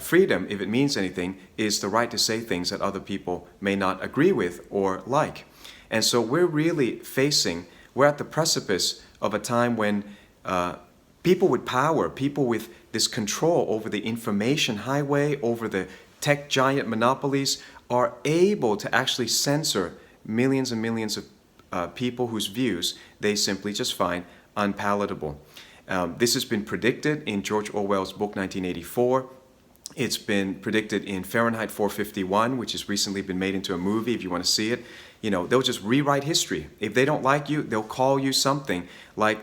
freedom, if it means anything, is the right to say things that other people may not agree with or like. And so we're at the precipice of a time when people with power, people with this control over the information highway, over the tech giant monopolies, are able to actually censor millions and millions of people whose views they simply just find unpalatable. This has been predicted in George Orwell's book 1984. It's been predicted in Fahrenheit 451, which has recently been made into a movie. If you want to see it, they'll just rewrite history. If they don't like you, they'll call you something like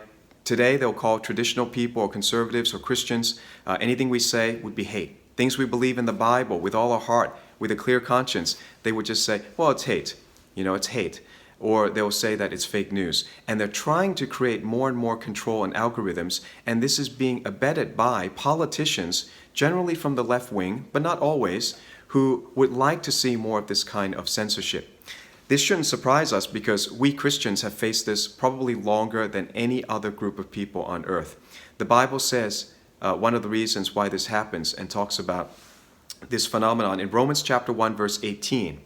today they'll call traditional people or conservatives or Christians, anything we say would be hate. Things we believe in the Bible with all our heart, with a clear conscience, they would just say, well, it's hate. It's hate. Or they'll say that it's fake news. And they're trying to create more and more control and algorithms, and this is being abetted by politicians, generally from the left wing, but not always, who would like to see more of this kind of censorship. This shouldn't surprise us because we Christians have faced this probably longer than any other group of people on earth. The Bible says one of the reasons why this happens and talks about this phenomenon in Romans chapter 1, verse 18.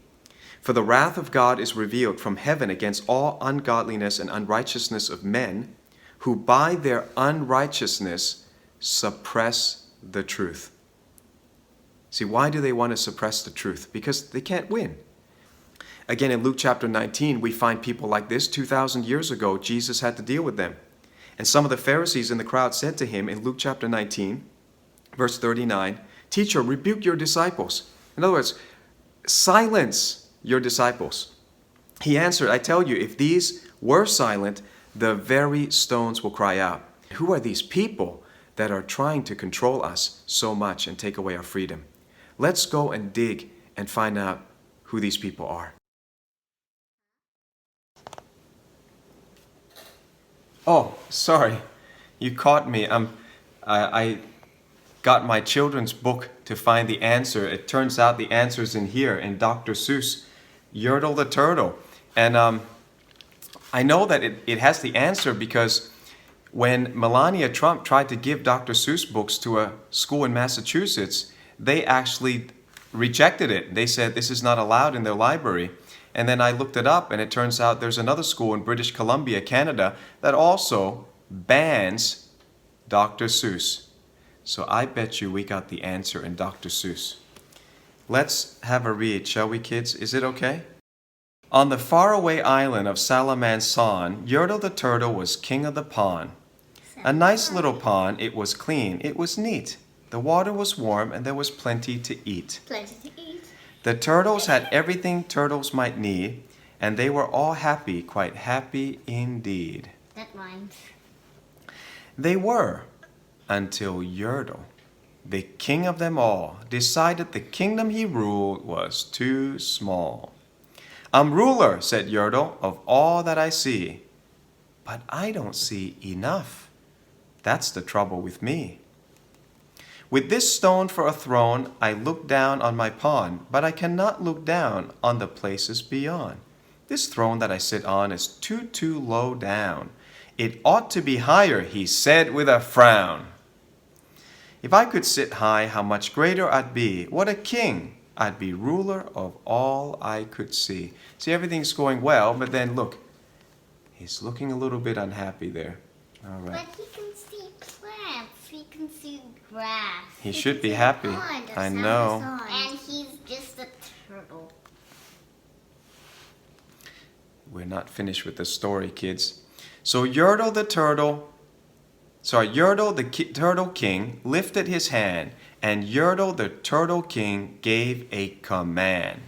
For the wrath of God is revealed from heaven against all ungodliness and unrighteousness of men, who by their unrighteousness suppress the truth. See, why do they want to suppress the truth? Because they can't win. Again, in Luke chapter 19, we find people like this. 2,000 years ago, Jesus had to deal with them. And some of the Pharisees in the crowd said to him in Luke chapter 19, verse 39, Teacher, rebuke your disciples. In other words, silence your disciples. He answered, I tell you, if these were silent, the very stones will cry out. Who are these people that are trying to control us so much and take away our freedom? Let's go and dig and find out who these people are. Oh, sorry. You caught me. I got my children's book to find the answer. It turns out the answer's in here, in Dr. Seuss, Yertle the Turtle. And I know that it has the answer because when Melania Trump tried to give Dr. Seuss books to a school in Massachusetts, they actually rejected it. They said this is not allowed in their library. And then I looked it up, and it turns out there's another school in British Columbia, Canada, that also bans Dr. Seuss. So I bet you we got the answer in Dr. Seuss. Let's have a read, shall we, kids? Is it okay? On the faraway island of Salamancan, Yertle the turtle was king of the pond. A nice little pond, it was clean, it was neat. The water was warm, and there was plenty to eat. Plenty to eat. The turtles had everything turtles might need, and they were all happy, quite happy indeed. That rhymes. They were, until Yertle, the king of them all, decided the kingdom he ruled was too small. I'm ruler, said Yertle, of all that I see, but I don't see enough. That's the trouble with me. With this stone for a throne, I look down on my pond, but I cannot look down on the places beyond. This throne that I sit on is too low down. It ought to be higher, he said with a frown. If I could sit high, how much greater I'd be. What a king! I'd be ruler of all I could see. See, everything's going well, but then look, he's looking a little bit unhappy there. All right. But he can see plants. He can see grass. He should be happy. I know. And he's just a turtle. We're not finished with the story, kids. So Yertle the turtle king lifted his hand, and Yertle the turtle king gave a command.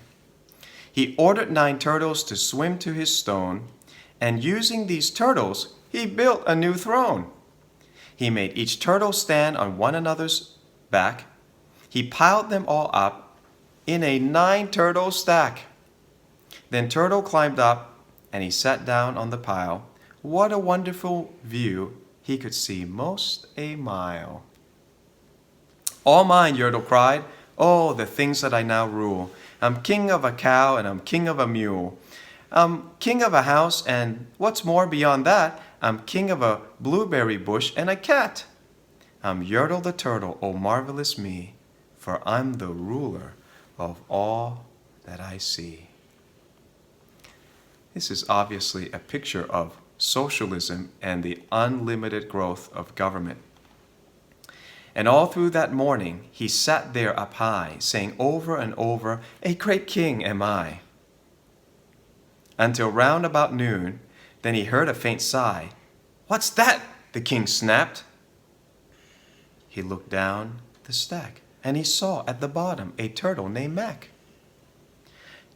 He ordered 9 turtles to swim to his stone, and using these turtles, he built a new throne. He made each turtle stand on one another's back. He piled them all up in a 9-turtle stack. Then Turtle climbed up, and he sat down on the pile. What a wonderful view! He could see most a mile. All mine, Yertle cried. Oh, the things that I now rule. I'm king of a cow, and I'm king of a mule. I'm king of a house, and what's more beyond that, I'm king of a blueberry bush and a cat. I'm Yertle the turtle, oh marvelous me. for I'm the ruler of all that I see. This is obviously a picture of socialism and the unlimited growth of government. And all through that morning, he sat there up high, saying over and over, "A great king am I." Until round about noon, then he heard a faint sigh. "What's that?" the king snapped. He looked down the stack, and he saw at the bottom a turtle named Mac.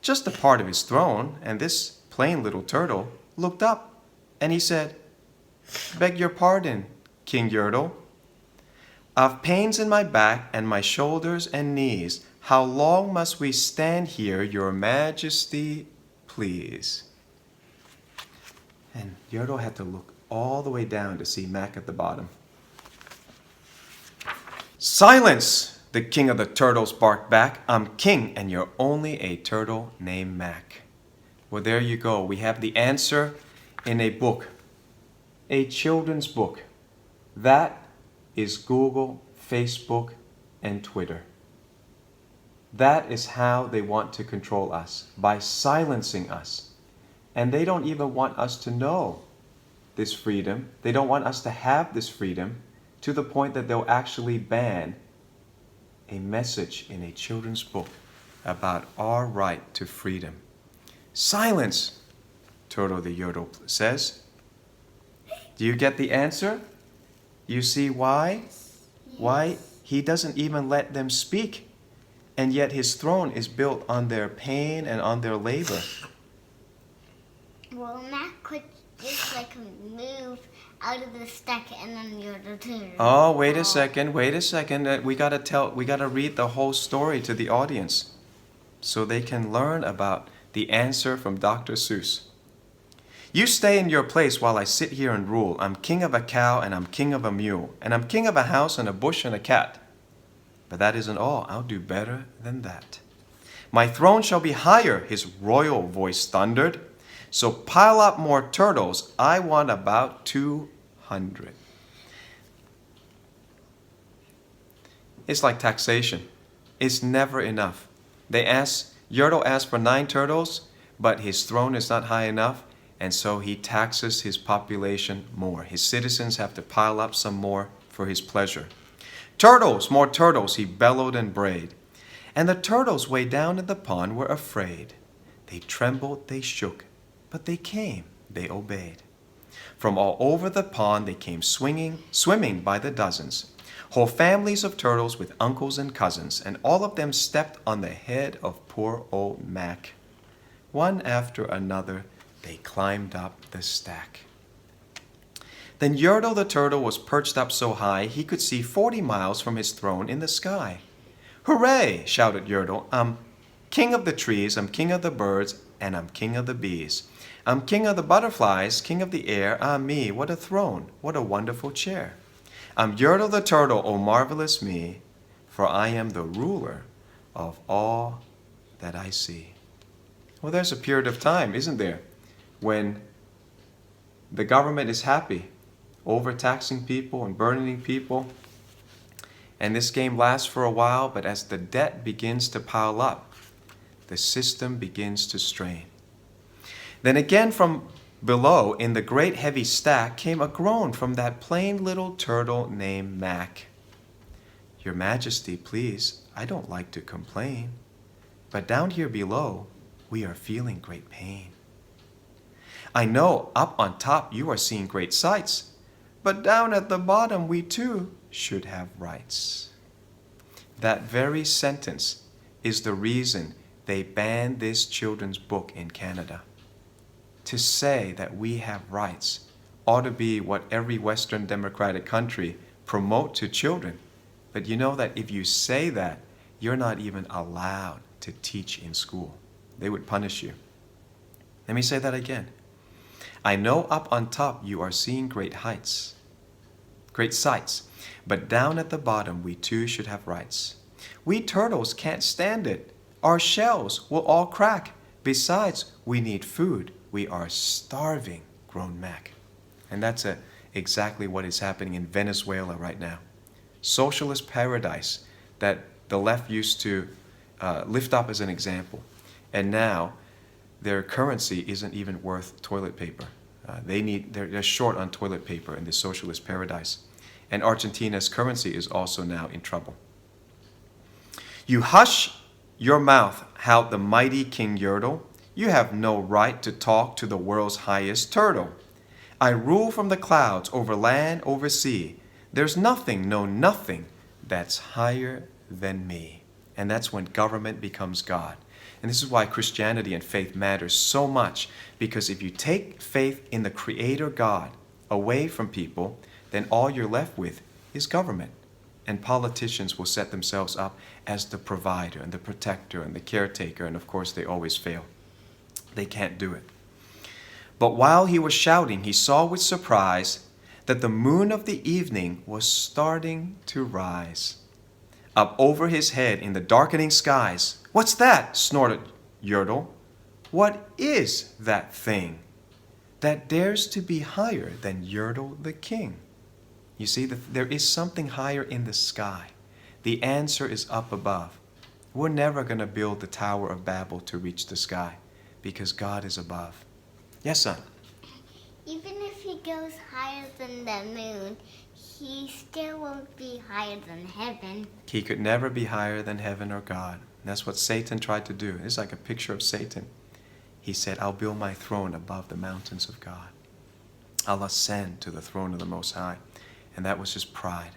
Just a part of his throne, and this plain little turtle looked up, and he said, "Beg your pardon, King Yertle. I've pains in my back and my shoulders and knees. How long must we stand here, your majesty, please?" And Yertle had to look all the way down to see Mac at the bottom. "Silence!" the king of the turtles barked back. "I'm king, and you're only a turtle named Mac." Well, there you go. We have the answer in a book, a children's book. That is Google, Facebook, and Twitter. That is how they want to control us, by silencing us. And they don't even want us to know this freedom. They don't want us to have this freedom, to the point that they'll actually ban a message in a children's book about our right to freedom. "Silence," Turtle the Yertle says. Do you get the answer? You see why? Why he doesn't even let them speak, and yet his throne is built on their pain and on their labor. Well, Mac could just move out of the stack and then you're the turtle. Oh, wait a second. We gotta read the whole story to the audience so they can learn about the answer from Dr. Seuss. "You stay in your place while I sit here and rule. I'm king of a cow and I'm king of a mule. And I'm king of a house and a bush and a cat. But that isn't all. I'll do better than that. My throne shall be higher," his royal voice thundered. "So pile up more turtles. I want about 200. It's like taxation. It's never enough. Yertle asked for 9 turtles, but his throne is not high enough, and so he taxes his population more. His citizens have to pile up some more for his pleasure. "Turtles, more turtles," he bellowed and brayed. And the turtles way down in the pond were afraid. They trembled, they shook, but they came, they obeyed. From all over the pond they came swimming by the dozens. Whole families of turtles with uncles and cousins, and all of them stepped on the head of poor old Mac. One after another, they climbed up the stack. Then Yertle the turtle was perched up so high he could see 40 miles from his throne in the sky. "Hooray!" shouted Yertle. "I'm king of the trees, I'm king of the birds, and I'm king of the bees. I'm king of the butterflies, king of the air. Ah me, what a throne, what a wonderful chair. I'm Yertle the turtle, oh marvelous me, for I am the ruler of all that I see." Well, there's a period of time, isn't there, when the government is happy, overtaxing people and burdening people. And this game lasts for a while, but as the debt begins to pile up, the system begins to strain. Then again from below, in the great heavy stack, came a groan from that plain little turtle named Mac. "Your Majesty, please, I don't like to complain, but down here below, we are feeling great pain. I know up on top you are seeing great sights, but down at the bottom we too should have rights." That very sentence is the reason they banned this children's book in Canada. To say that we have rights ought to be what every Western democratic country promote to children. But you know that if you say that, you're not even allowed to teach in school. They would punish you. Let me say that again. I know up on top you are seeing great sights, but down at the bottom we too should have rights. We turtles can't stand it. Our shells will all crack. Besides, we need food. We are starving, groaned Mac. And that's exactly what is happening in Venezuela right now. Socialist paradise that the left used to lift up as an example. And now their currency isn't even worth toilet paper. They're short on toilet paper in this socialist paradise. And Argentina's currency is also now in trouble. You hush your mouth, howled the mighty King Yertle. You have no right to talk to the world's highest turtle. I rule from the clouds, over land, over sea. There's nothing, no nothing, that's higher than me. And that's when government becomes God. And this is why Christianity and faith matters so much. Because if you take faith in the Creator God away from people, then all you're left with is government. And politicians will set themselves up as the provider and the protector and the caretaker. And of course, they always fail. They can't do it. But while he was shouting, he saw with surprise that the moon of the evening was starting to rise. Up over his head in the darkening skies. What's that? Snorted Yertle. What is that thing that dares to be higher than Yertle the king? You see, there is something higher in the sky. The answer is up above. We're never going to build the Tower of Babel to reach the sky because God is above. Yes, son? Even if he goes higher than the moon, he still won't be higher than heaven. He could never be higher than heaven or God. And that's what Satan tried to do. It's like a picture of Satan. He said, I'll build my throne above the mountains of God. I'll ascend to the throne of the Most High. And that was just pride.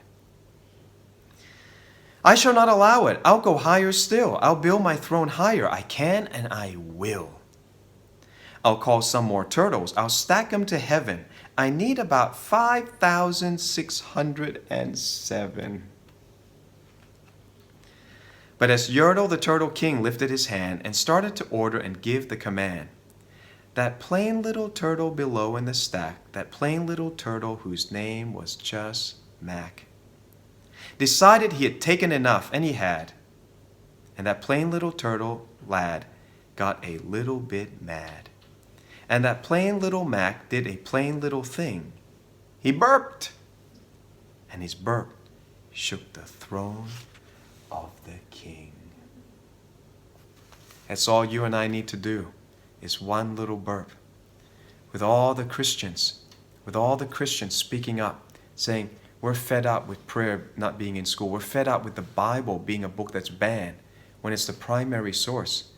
I shall not allow it. I'll go higher still. I'll build my throne higher. I can and I will. I'll call some more turtles. I'll stack them to heaven. I need about 5,607. But as Yertle the Turtle King lifted his hand and started to order and give the command, that plain little turtle below in the stack, that plain little turtle whose name was just Mac, decided he had taken enough, and he had. And that plain little turtle lad got a little bit mad. And that plain little Mac did a plain little thing. He burped. And his burp shook the throne of the king. That's all you and I need to do, is one little burp. With all the Christians speaking up, saying, we're fed up with prayer not being in school. We're fed up with the Bible being a book that's banned when it's the primary source.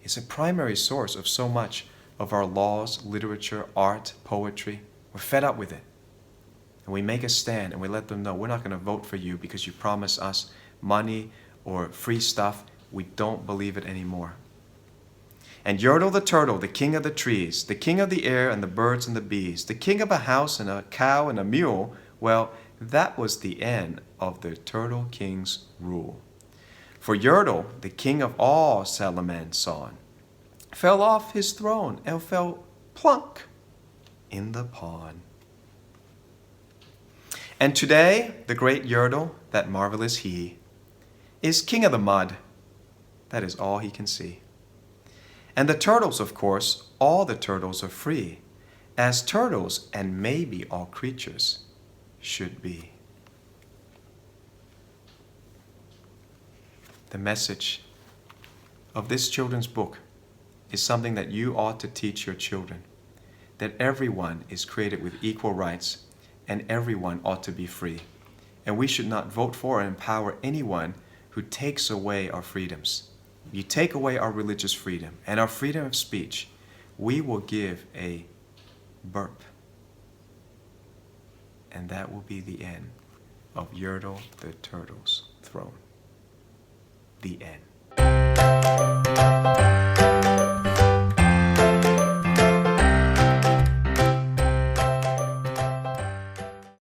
It's a primary source of so much of our laws, literature, art, poetry. We're fed up with it. And we make a stand and we let them know we're not going to vote for you because you promise us money or free stuff. We don't believe it anymore. And Yertle the Turtle, the king of the trees, the king of the air and the birds and the bees, the king of a house and a cow and a mule, well, that was the end of the Turtle King's rule. For Yertle, the king of all Salamanson, fell off his throne and fell plunk in the pond. And today, the great Yertle, that marvelous he, is king of the mud. That is all he can see. And the turtles, of course, all the turtles are free, as turtles and maybe all creatures should be. The message of this children's book is something that you ought to teach your children, that everyone is created with equal rights and everyone ought to be free. And we should not vote for or empower anyone who takes away our freedoms. You take away our religious freedom and our freedom of speech, we will give a burp. And that will be the end of Yertle the Turtle's throne. The end.